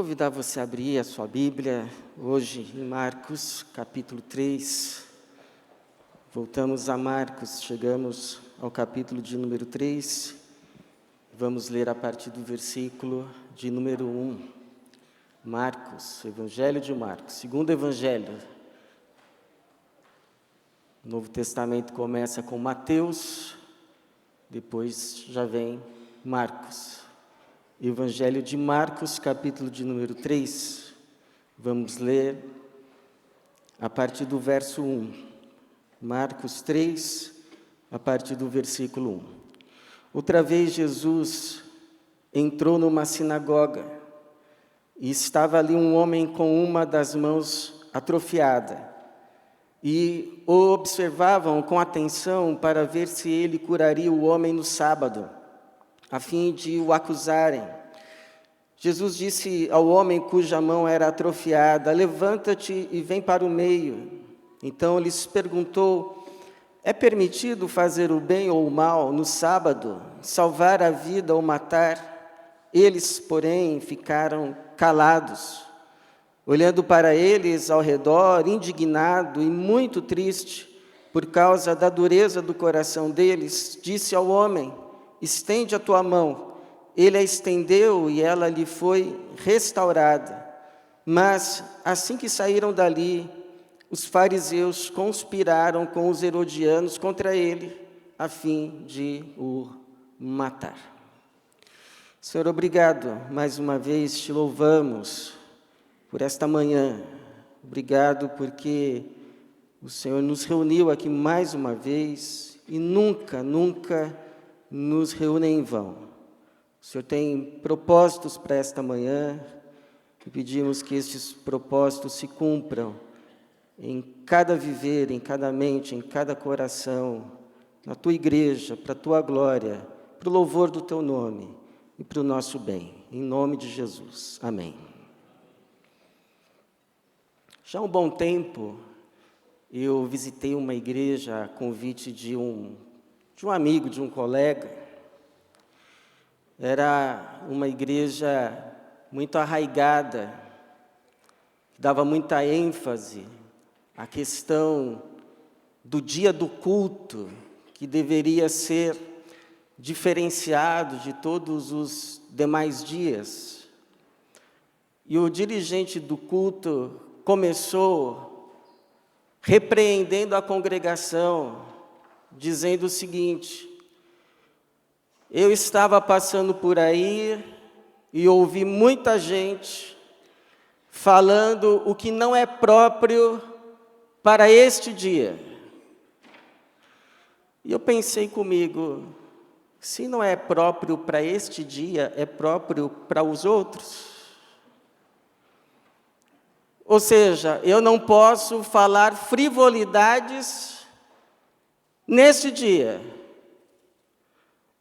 convidar você a abrir a sua Bíblia, hoje em Marcos, capítulo 3. Voltamos a Marcos, chegamos ao capítulo de número 3. Vamos ler a partir do versículo de número 1. Marcos, Evangelho de Marcos, segundo Evangelho. O Novo Testamento começa com Mateus, depois já vem Marcos. Evangelho de Marcos, capítulo de número 3. Vamos ler a partir do verso 1. Marcos 3, a partir do versículo 1. Outra vez Jesus entrou numa sinagoga e estava ali um homem com uma das mãos atrofiada. E o observavam com atenção para ver se ele curaria o homem no sábado, a fim de o acusarem. Jesus disse ao homem cuja mão era atrofiada: levanta-te e vem para o meio. Então lhes perguntou: é permitido fazer o bem ou o mal no sábado, salvar a vida ou matar? Eles, porém, ficaram calados. Olhando para eles ao redor, indignado e muito triste, por causa da dureza do coração deles, disse ao homem: estende a tua mão. Ele a estendeu e ela lhe foi restaurada. Mas, assim que saíram dali, os fariseus conspiraram com os herodianos contra ele, a fim de o matar. Senhor, obrigado, mais uma vez te louvamos por esta manhã. Obrigado porque o Senhor nos reuniu aqui mais uma vez e nunca nos reúne em vão. O Senhor tem propósitos para esta manhã e pedimos que estes propósitos se cumpram em cada viver, em cada mente, em cada coração, na tua igreja, para a tua glória, para o louvor do teu nome e para o nosso bem. Em nome de Jesus. Amém. Já há um bom tempo, eu visitei uma igreja a convite de um amigo, de um colega. Era uma igreja muito arraigada, que dava muita ênfase à questão do dia do culto, que deveria ser diferenciado de todos os demais dias. E o dirigente do culto começou repreendendo a congregação, dizendo o seguinte: eu estava passando por aí e ouvi muita gente falando o que não é próprio para este dia. E eu pensei comigo, se não é próprio para este dia, é próprio para os outros? Ou seja, eu não posso falar frivolidades neste dia,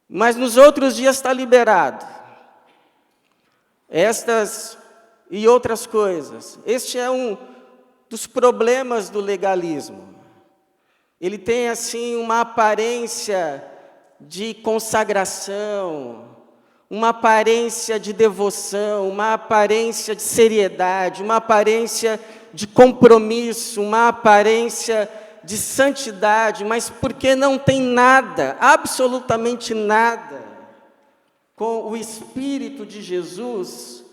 mas nos outros dias está liberado. Estas e outras coisas. Este é um dos problemas do legalismo. Ele tem, assim, uma aparência de consagração, uma aparência de devoção, uma aparência de seriedade, uma aparência de compromisso, uma aparência de santidade, mas porque não tem nada, absolutamente nada, com o Espírito de Jesus,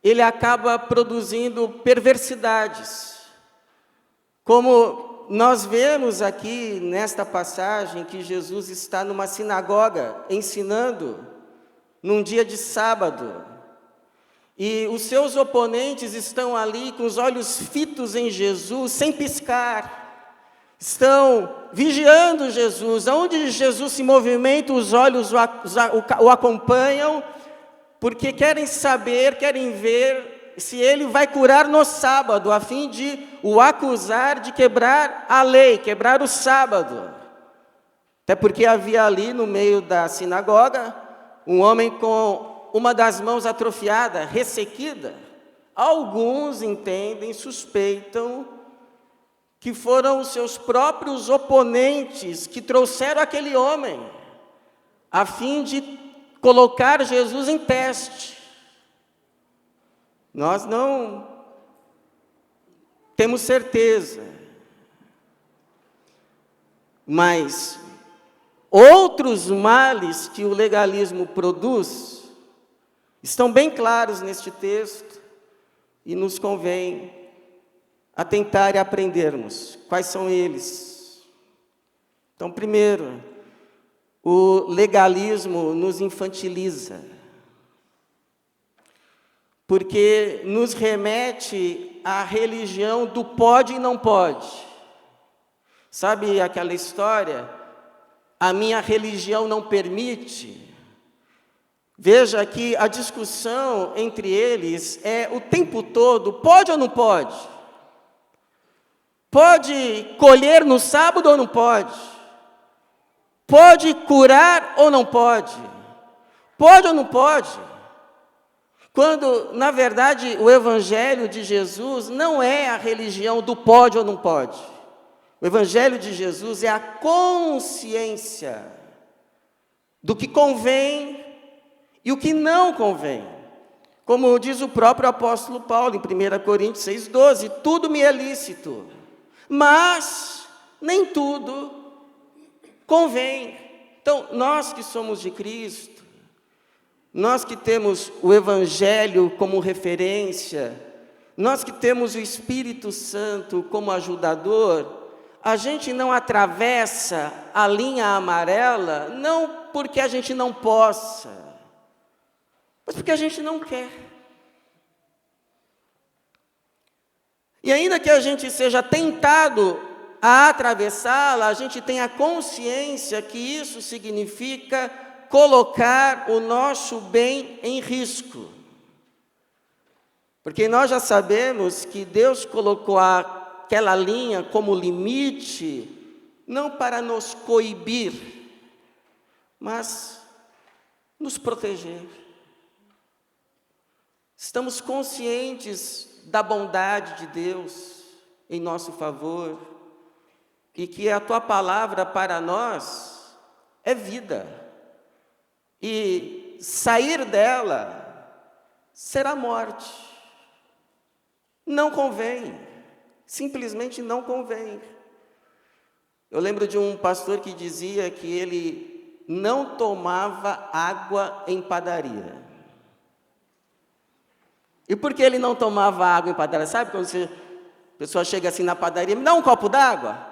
ele acaba produzindo perversidades. Como nós vemos aqui nesta passagem que Jesus está numa sinagoga ensinando num dia de sábado, e os seus oponentes estão ali com os olhos fitos em Jesus, sem piscar, estão vigiando Jesus. Aonde Jesus se movimenta, os olhos o acompanham, porque querem saber, querem ver se ele vai curar no sábado, a fim de o acusar de quebrar a lei, quebrar o sábado. Até porque havia ali no meio da sinagoga um homem com uma das mãos atrofiada, ressequida. Alguns entendem, suspeitam, que foram os seus próprios oponentes que trouxeram aquele homem, a fim de colocar Jesus em teste. Nós não temos certeza, mas outros males que o legalismo produz estão bem claros neste texto e nos convém atentar e aprendermos. Quais são eles? Então, primeiro, o legalismo nos infantiliza, porque nos remete à religião do pode e não pode. Sabe aquela história? A minha religião não permite. Veja que a discussão entre eles é o tempo todo, pode ou não pode? Pode colher no sábado ou não pode? Pode curar ou não pode? Pode ou não pode? Quando, na verdade, o Evangelho de Jesus não é a religião do pode ou não pode. O Evangelho de Jesus é a consciência do que convém e o que não convém. Como diz o próprio apóstolo Paulo em 1 Coríntios 6,12, tudo me é lícito, mas nem tudo convém. Então, nós que somos de Cristo, nós que temos o Evangelho como referência, nós que temos o Espírito Santo como ajudador, a gente não atravessa a linha amarela, não porque a gente não possa, mas porque a gente não quer. E ainda que a gente seja tentado a atravessá-la, a gente tem a consciência que isso significa colocar o nosso bem em risco. Porque nós já sabemos que Deus colocou aquela linha como limite, não para nos coibir, mas nos proteger. Estamos conscientes da bondade de Deus em nosso favor, e que a Tua palavra para nós é vida, e sair dela será morte. Não convém, simplesmente não convém. Eu lembro de um pastor que dizia que ele não tomava água em padaria. E por que ele não tomava água em padaria? Sabe quando a pessoa chega assim na padaria, me dá um copo d'água?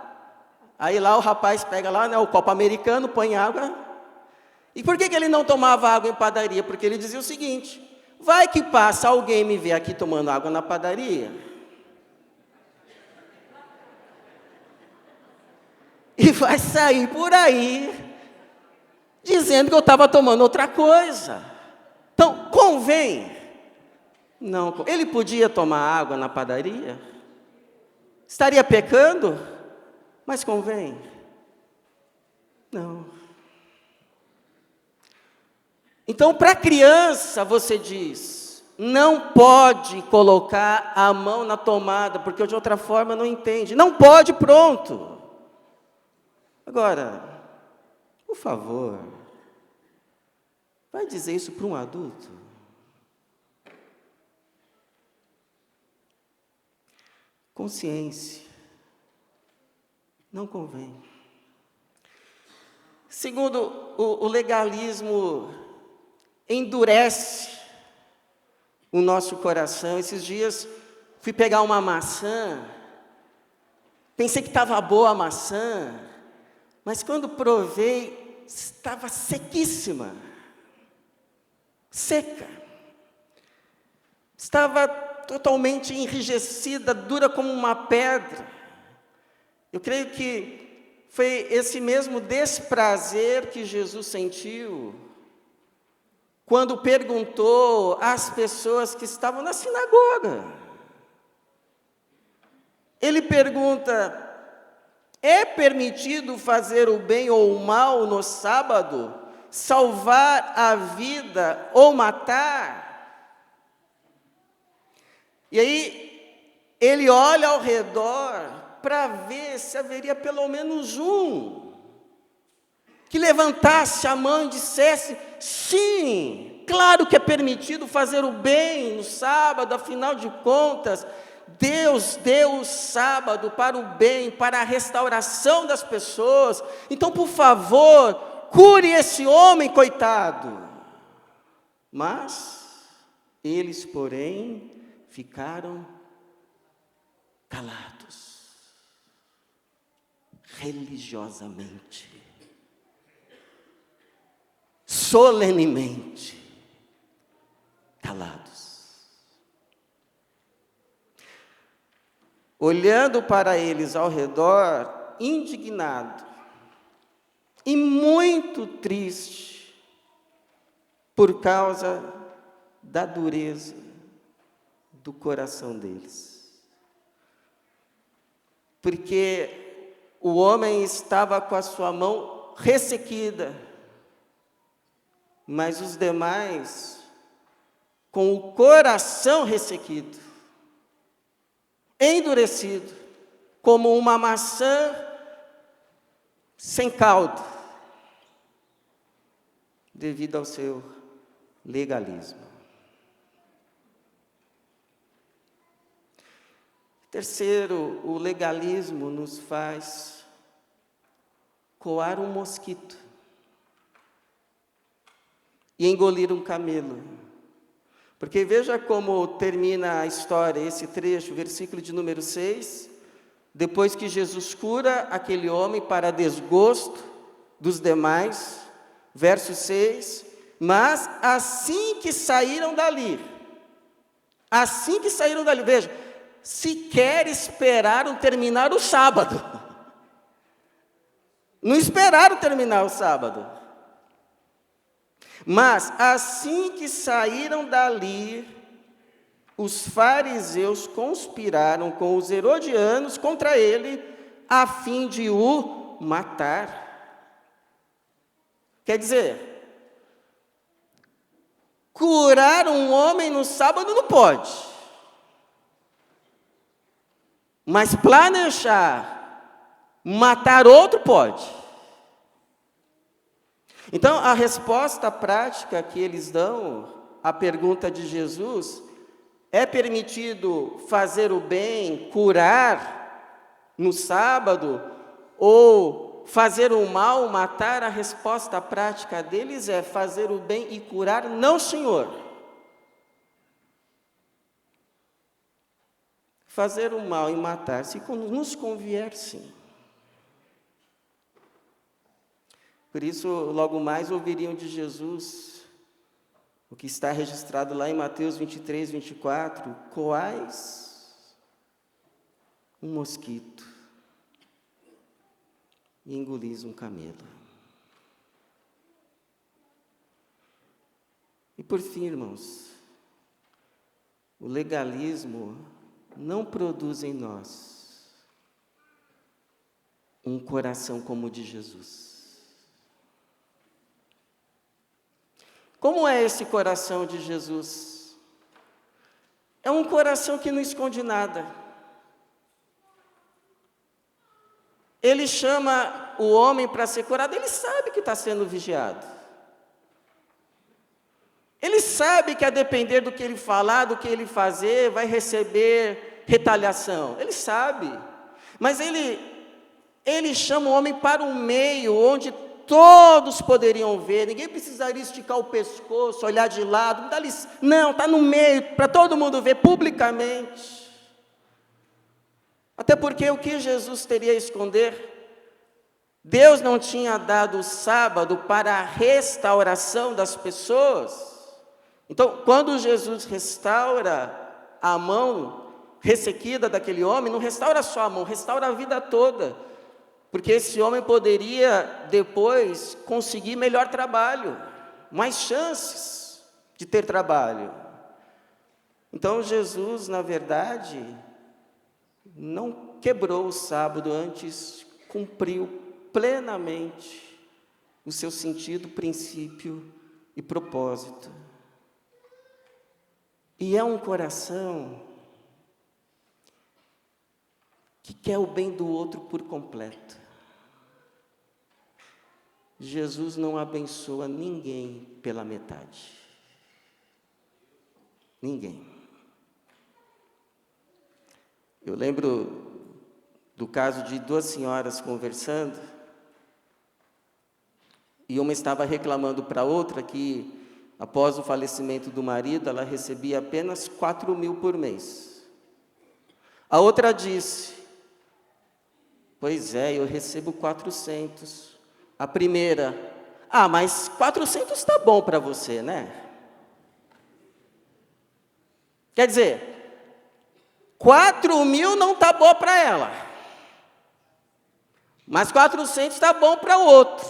Aí lá o rapaz pega lá, né, o copo americano, põe água. E por que ele não tomava água em padaria? Porque ele dizia o seguinte: vai que passa alguém me ver aqui tomando água na padaria e vai sair por aí dizendo que eu estava tomando outra coisa. Então, convém. Não, ele podia tomar água na padaria? Estaria pecando? Mas convém? Não. Então, para a criança, você diz, não pode colocar a mão na tomada, porque de outra forma não entende. Não pode, pronto. Agora, por favor, vai dizer isso para um adulto? Consciência. Não convém. Segundo, o legalismo endurece o nosso coração. Esses dias fui pegar uma maçã, pensei que estava boa a maçã, mas quando provei, estava sequíssima, seca, estava totalmente enrijecida, dura como uma pedra. Eu creio que foi esse mesmo desprazer que Jesus sentiu quando perguntou às pessoas que estavam na sinagoga. Ele pergunta: é permitido fazer o bem ou o mal no sábado? Salvar a vida ou matar? E aí, ele olha ao redor para ver se haveria pelo menos um que levantasse a mão e dissesse: sim, Claro que é permitido fazer o bem no sábado, afinal de contas, Deus deu o sábado para o bem, para a restauração das pessoas. Então, por favor, cure esse homem, coitado. Mas eles, porém, ficaram calados, religiosamente, solenemente calados. Olhando para eles ao redor, indignado e muito triste, por causa da dureza do coração deles. Porque o homem estava com a sua mão ressequida, mas os demais com o coração ressequido, endurecido, como uma maçã sem caldo, devido ao seu legalismo. Terceiro, o legalismo nos faz coar um mosquito e engolir um camelo. Porque veja como termina a história, esse trecho, versículo de número 6, depois que Jesus cura aquele homem para desgosto dos demais, verso 6, mas assim que saíram dali, veja, sequer esperaram terminar o sábado, não esperaram terminar o sábado, mas assim que saíram dali, os fariseus conspiraram com os herodianos contra ele, a fim de o matar. Quer dizer, curar um homem no sábado não pode, mas planejar matar outro pode. Então, a resposta prática que eles dão à pergunta de Jesus: é permitido fazer o bem, curar no sábado, ou fazer o mal, matar? A resposta prática deles é: fazer o bem e curar, não, Senhor. Fazer o mal e matar, se nos convier, sim. Por isso, logo mais ouviriam de Jesus o que está registrado lá em Mateus 23, 24: coais um mosquito e engolis um camelo. E por fim, irmãos, o legalismo não produz em nós um coração como o de Jesus. Como é esse coração de Jesus? É um coração que não esconde nada. Ele chama o homem para ser curado, ele sabe que está sendo vigiado. Ele sabe que a depender do que ele falar, do que ele fazer, vai receber retaliação. Ele sabe. Mas ele chama o homem para um meio onde todos poderiam ver, ninguém precisaria esticar o pescoço, olhar de lado, não, está no meio, para todo mundo ver publicamente. Até porque o que Jesus teria a esconder? Deus não tinha dado o sábado para a restauração das pessoas. Então, quando Jesus restaura a mão ressequida daquele homem, não restaura só a mão, restaura a vida toda. Porque esse homem poderia depois conseguir melhor trabalho, mais chances de ter trabalho. Então Jesus, na verdade, não quebrou o sábado, antes cumpriu plenamente o seu sentido, princípio e propósito. E é um coração que quer o bem do outro por completo. Jesus não abençoa ninguém pela metade. Ninguém. Eu lembro do caso de duas senhoras conversando, e uma estava reclamando para a outra que, após o falecimento do marido, ela recebia apenas 4.000 por mês. A outra disse: pois é, eu recebo 400. A primeira: mas 400 está bom para você, né? Quer dizer, 4.000 não está bom para ela, mas 400 está bom para o outro.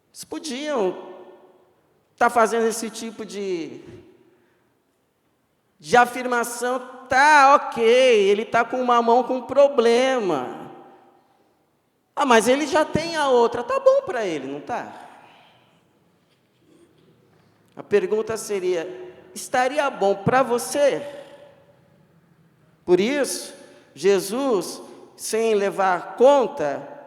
Eles podiam estar fazendo esse tipo de afirmação. Tá, ok, ele está com uma mão com problema. Mas ele já tem a outra, tá bom para ele, não tá? A pergunta seria: estaria bom para você? Por isso, Jesus, sem levar conta,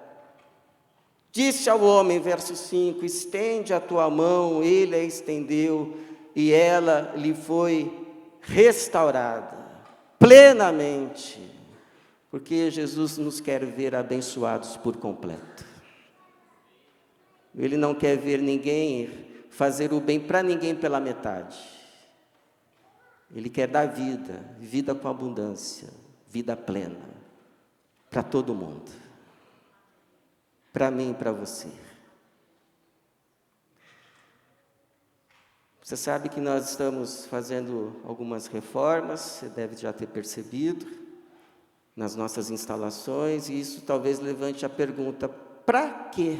disse ao homem, verso 5, estende a tua mão, ele a estendeu, e ela lhe foi restaurada, plenamente, porque Jesus nos quer ver abençoados por completo. Ele não quer ver ninguém fazer o bem para ninguém pela metade. Ele quer dar vida, vida com abundância, vida plena, para todo mundo. Para mim e para você. Você sabe que nós estamos fazendo algumas reformas, você deve já ter percebido, nas nossas instalações, e isso talvez levante a pergunta: para quê?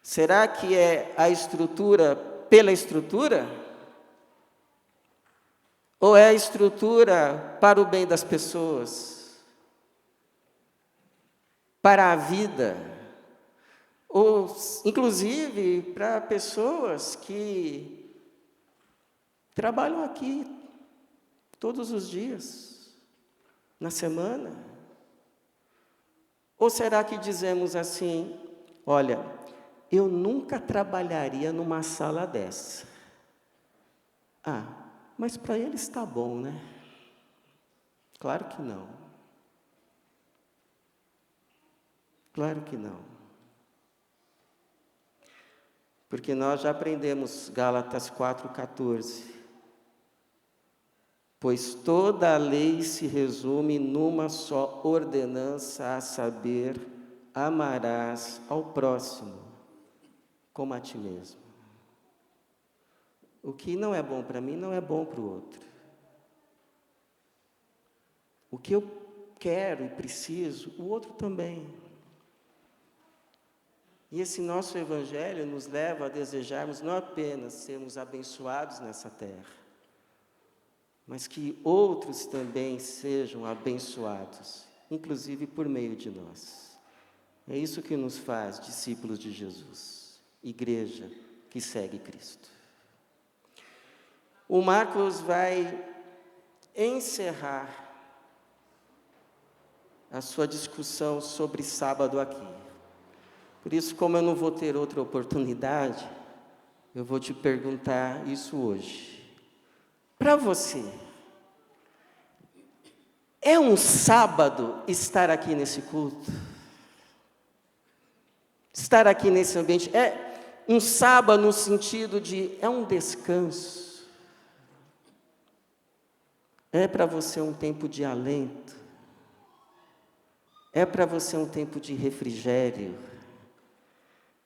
Será que é a estrutura pela estrutura? Ou é a estrutura para o bem das pessoas? Para a vida? Ou, inclusive, para pessoas que trabalham aqui todos os dias, na semana? Ou será que dizemos assim: olha, eu nunca trabalharia numa sala dessa. Mas para ele está bom, né? Claro que não. Claro que não. Porque nós já aprendemos Gálatas 4,14. Pois toda a lei se resume numa só ordenança, a saber, amarás ao próximo como a ti mesmo. O que não é bom para mim, não é bom para o outro. O que eu quero e preciso, o outro também. E esse nosso Evangelho nos leva a desejarmos não apenas sermos abençoados nessa terra, mas que outros também sejam abençoados, inclusive por meio de nós. É isso que nos faz discípulos de Jesus, igreja que segue Cristo. O Marcos vai encerrar a sua discussão sobre sábado aqui. Por isso, como eu não vou ter outra oportunidade, eu vou te perguntar isso hoje. Para você, é um sábado estar aqui nesse culto? Estar aqui nesse ambiente? É um sábado no sentido de, é um descanso? É para você um tempo de alento? É para você um tempo de refrigério?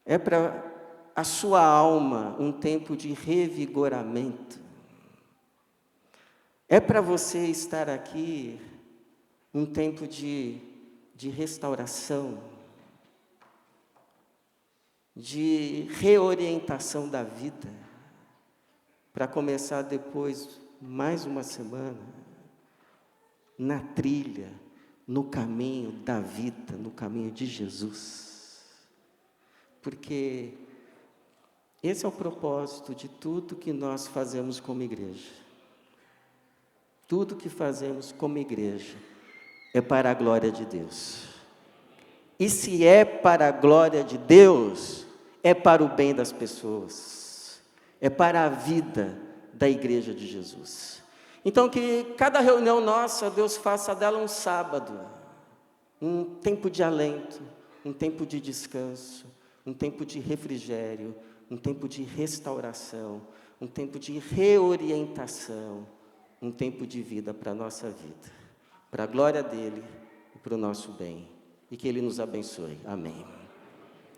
É para a sua alma um tempo de revigoramento? É para você estar aqui um tempo de restauração, de reorientação da vida, para começar depois mais uma semana na trilha, no caminho da vida, no caminho de Jesus. Porque esse é o propósito de tudo que nós fazemos como igreja. Tudo que fazemos como igreja é para a glória de Deus. E se é para a glória de Deus, é para o bem das pessoas. é para a vida da igreja de Jesus. Então, que cada reunião nossa, Deus faça dela um sábado, um tempo de alento, um tempo de descanso, um tempo de refrigério, um tempo de restauração, um tempo de reorientação, um tempo de vida para a nossa vida, para a glória dEle e para o nosso bem. E que Ele nos abençoe. Amém.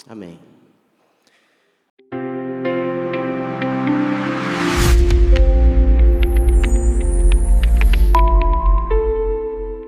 Amém.